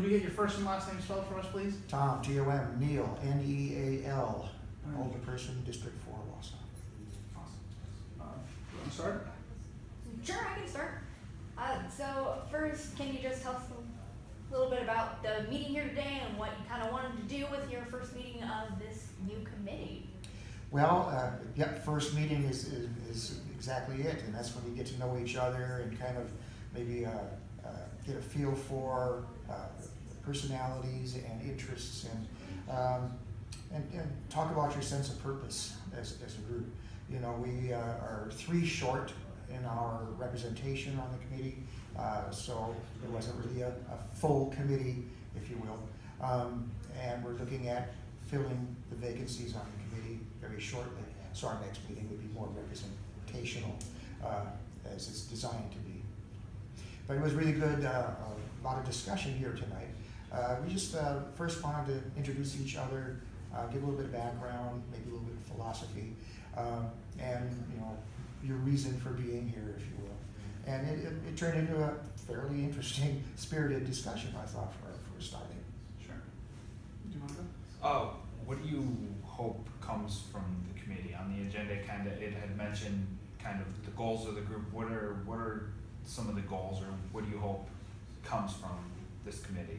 could we get your first and last name spelled for us, please? Tom, T-O-M, Neal, N-E-A-L, Alder person, District 4, Wausau. Awesome. You want to start? Sure, I can start. So first, can you just tell us a little bit about the meeting here today and what you kind of wanted to do with your first meeting of this new committee? Well, first meeting is exactly it, and that's when you get to know each other and kind of maybe get a feel for personalities and interests, and talk about your sense of purpose as a group. You know, we are 3 short in our representation on the committee, so it wasn't really a full committee, if you will. And we're looking at filling the vacancies on the committee very shortly. So our next meeting would be more representational as it's designed to be. But it was really good, a lot of discussion here tonight. We just first wanted to introduce each other, give a little bit of background, maybe a little bit of philosophy, and you know, your reason for being here, if you will. And it turned into a fairly interesting, spirited discussion, I thought, for starting. Sure. Do you want to go? What do you hope comes from the committee? On the agenda, it had mentioned kind of the goals of the group. What are some of the goals, or what do you hope comes from this committee?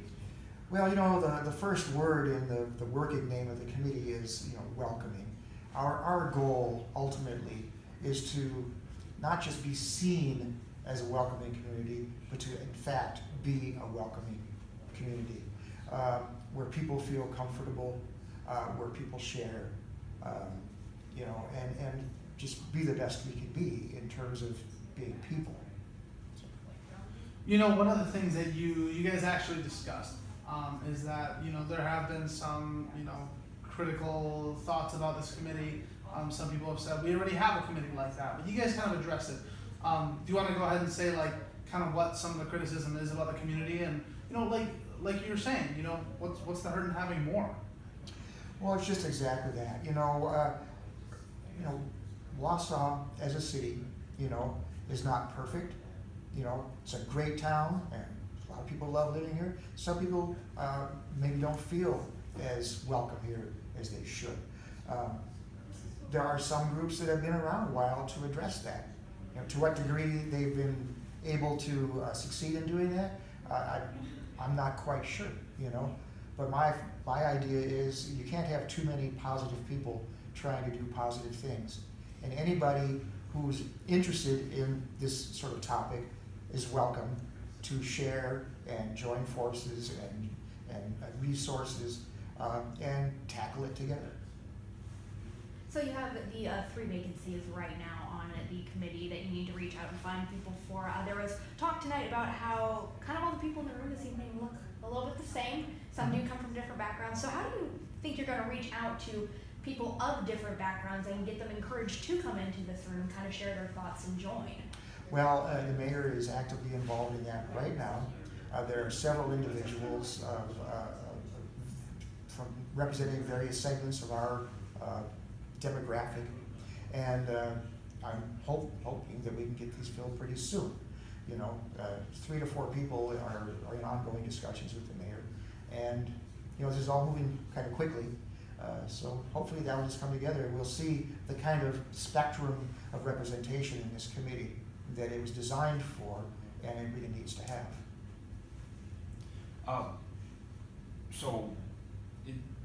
Well, you know, the first word in the working name of the committee is, you know, welcoming. Our goal ultimately is to not just be seen as a welcoming community, but to in fact be a welcoming community, where people feel comfortable, where people share, you know, and just be the best we can be in terms of being people. You know, one of the things that you guys actually discussed is that, you know, there have been some, you know, critical thoughts about this committee. Some people have said we already have a committee like that, but you guys kind of addressed it. Do you want to go ahead and say like kind of what some of the criticism is about the community, and you know, like you were saying, you know, what's the hurt in having more? Well, it's just exactly that. You know, Wausau as a city, you know, is not perfect. You know, it's a great town, and a lot of people love living here. Some people maybe don't feel as welcome here as they should. There are some groups that have been around a while to address that. You know, to what degree they've been able to succeed in doing that, I'm not quite sure. You know, but my idea is you can't have too many positive people trying to do positive things, and anybody who's interested in this sort of topic is welcome to share and join forces and resources and tackle it together. So you have the 3 vacancies right now on the committee that you need to reach out and find people for. There was talk tonight about how kind of all the people in the room this evening look a little bit the same. Some do come from different backgrounds. So how do you think you're going to reach out to people of different backgrounds and get them encouraged to come into this room, kind of share their thoughts and join? Well, the mayor is actively involved in that right now. There are several individuals from representing various segments of our demographic, and I'm hoping that we can get these filled pretty soon. You know, 3 to 4 people are in ongoing discussions with the mayor, and you know, this is all moving kind of quickly. So hopefully that will just come together, and we'll see the kind of spectrum of representation in this committee that it was designed for, and it really needs to have.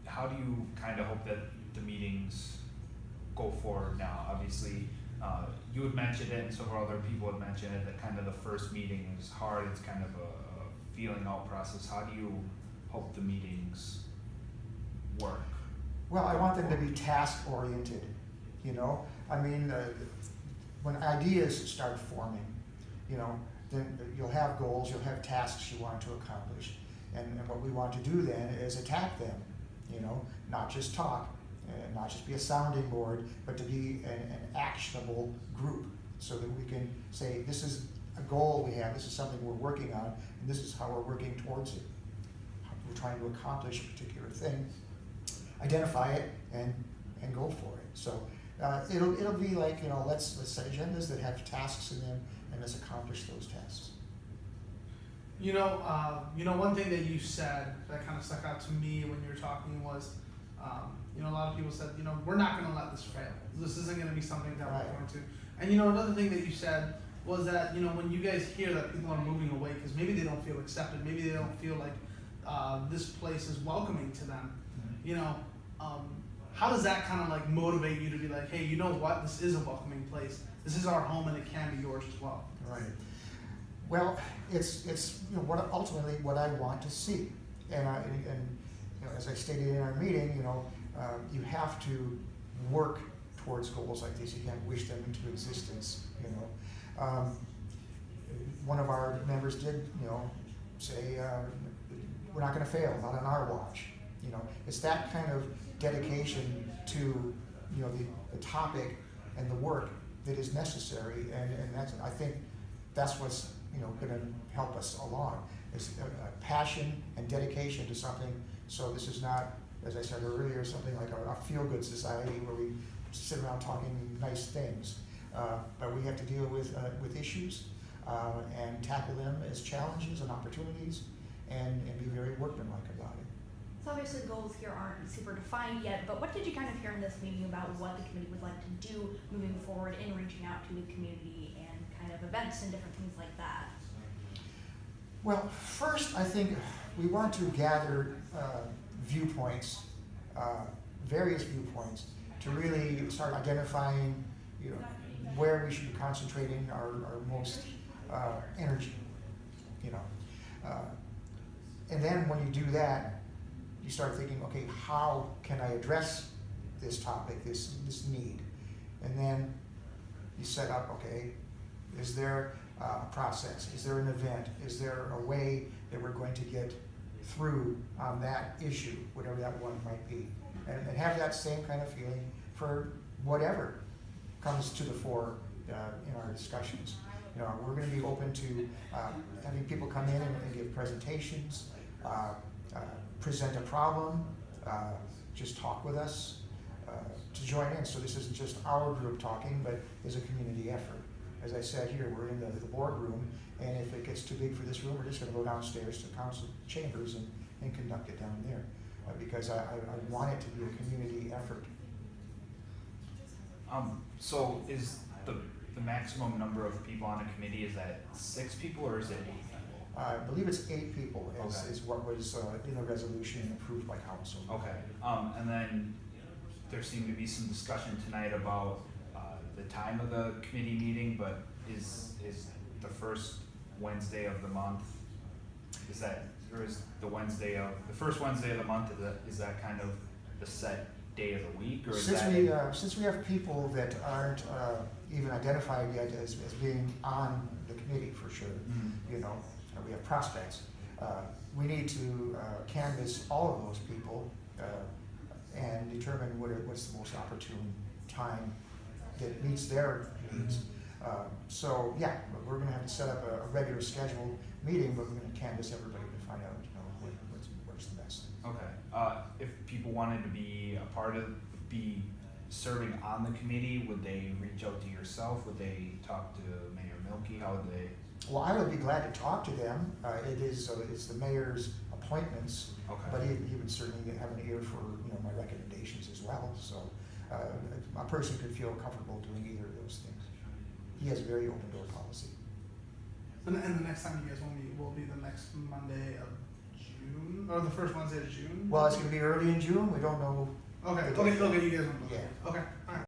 How do you kind of hope that the meetings go forward now? Obviously, you had mentioned it, and several other people had mentioned it, that kind of the first meeting is hard. It's kind of a feeling out process. How do you hope the meetings work? Well, I want them to be task-oriented, you know? I mean, when ideas start forming, you know, then you'll have goals, you'll have tasks you want to accomplish. And what we want to do then is attack them, you know, not just talk, not just be a sounding board, but to be an actionable group, so that we can say, this is a goal we have, this is something we're working on, and this is how we're working towards it. We're trying to accomplish a particular thing, identify it, and go for it. So it'll be like, you know, let's set agendas that have tasks in them, and let's accomplish those tasks. One thing that you said that kind of stuck out to me when you were talking was, a lot of people said, we're not going to let this fail. This isn't going to be something that Right. we're going to. And another thing that you said was that, when you guys hear that people are moving away because maybe they don't feel accepted, maybe they don't feel like this place is welcoming to them, how does that kind of like motivate you to be like, hey, you know what, this is a welcoming place. This is our home and it can be yours as well. Right. Well, it's what ultimately what I want to see, and as I stated in our meeting, you have to work towards goals like this. You can't wish them into existence. One of our members did say we're not going to fail, not on our watch. It's that kind of dedication to the topic and the work that is necessary, and I think that's what's going to help us along, is a passion and dedication to something. So this is not, as I said earlier, something like a feel-good society where we sit around talking nice things, but we have to deal with issues and tackle them as challenges and opportunities, and be very workmanlike about it. So obviously goals here aren't super defined yet, but what did you kind of hear in this meeting about what the committee would like to do moving forward in reaching out to the community and kind of events and different things like that? Well, first, I think we want to gather viewpoints, various viewpoints, to really start identifying, where we should be concentrating our most energy, and then when you do that, you start thinking, okay, how can I address this topic, this need? And then you set up, okay, is there a process? Is there an event? Is there a way that we're going to get through on that issue, whatever that one might be? And have that same kind of feeling for whatever comes to the fore in our discussions. We're going to be open to having people come in and give presentations, present a problem, just talk with us, to join in. So this isn't just our group talking, but is a community effort. As I said here, we're in the boardroom, and if it gets too big for this room, we're just going to go downstairs to council chambers and conduct it down there, because I want it to be a community effort. So is the maximum number of people on a committee, is that 6 people or is it 8 people? I believe it's 8 people Okay. is what was in the resolution and approved by council. Okay, and then there seemed to be some discussion tonight about the time of the committee meeting, but is the first Wednesday of the month, is that, or is the first Wednesday of the month, is that kind of the set day of the week, or is Since we have people that aren't even identified yet as being on the committee for sure, Mm-hmm. We have prospects. We need to canvass all of those people and determine what's the most opportune time that meets their needs. So yeah, we're going to have to set up a regular scheduled meeting, but we're going to canvass everybody to find out what's the best. Okay, if people wanted to be be serving on the committee, would they reach out to yourself? Would they talk to Mayor Milky? How would they? Well, I would be glad to talk to them. It's the mayor's appointments, Okay. but he would certainly have an ear for my recommendations as well. So a person could feel comfortable doing either of those things. He has a very open door policy. And the next time you guys will meet will be the next Monday of June, or the first Wednesday of June? Well, it's going to be early in June. We don't know. Okay, you guys won't know. Yeah. Okay, alright.